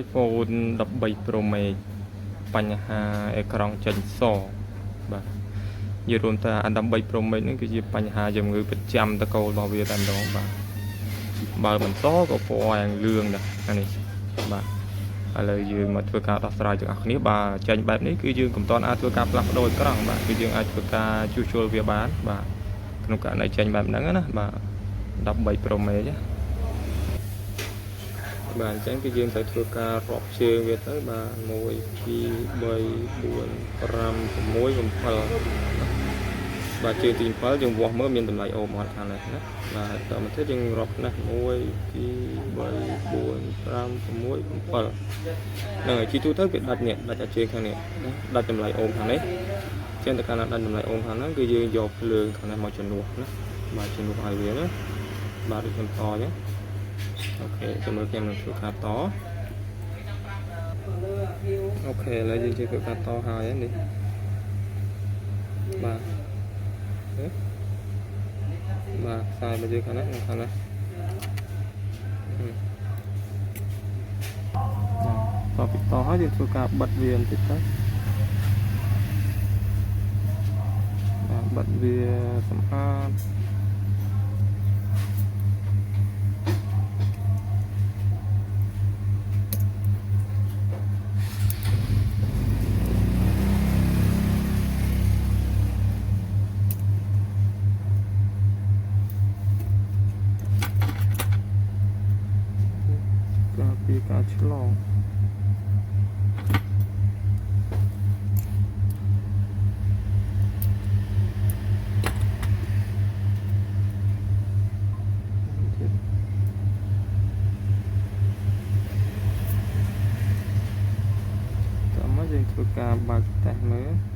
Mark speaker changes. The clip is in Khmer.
Speaker 1: iPhone 13 Pro Max បញ្ហាអេក្រង់ចេញសបាទនិយាយរួមថាអា13 Pro Max ហ្នឹងគឺជាបញ្ហាជំងឺប្រចាំតកូលរបស់វាតែម្ដងបាទបើមិនសក៏ពណ៌យ៉ាងលឿងដែរអានេះបាទឥឡូវយើងមកធ្វើការដោះស្រាយទាំងអស់គ្នាបាទចេញបែបនេះគឺយើងមិនទាន់អាចធ្វើការផ្លាស់ប្ដូរអេក្រង់បាទគឺយើងអាចធ្វើការជួសជុលវាបានបាទក្នុងករណីចេញបែបហ្នឹងណាបាទ13 Pro Max ណាបាទអញ្ចឹងគឺយើងត្រូវធ្វើការរាប់ជើងវាទៅបាទ1 2 3 4 5 6 7បាទជើងទី7យើងវាស់មើលមានតម្លៃអូមអត់ខាងនេះណាបាទតមកទៀតយើងរាប់ណា1 2 3 4 5 6 7ហ្នឹងហើយជីទូទៅវាដាច់នេះដាច់អាជើងខាងនេះណាដាច់តម្លៃអូមខាងនេះចឹងតែកាលណាដាច់តម្លៃអូមខាងហ្នឹងគឺយើងយកភ្លើងខាងនេះមកជំនួសណាបាទជំនួសឲ្យវាណាបាទដូចខ្ញុំតអញ្ចឹងអូខេចាំមើលខ្ញុំនឹងធ្វើការតអូខេឥឡូវយើងជួយធ្វើការតហើយនេះបាទបាទខ្សែមកយើងខាងនេះខាងនេះបាទពីតហើយយើងធ្វើការបិទវាបន្តិចទៅបាទបិទវាសម្អាតពីការឆ្លងតាមមកយើងធ្វើការបើកតេស្តមើល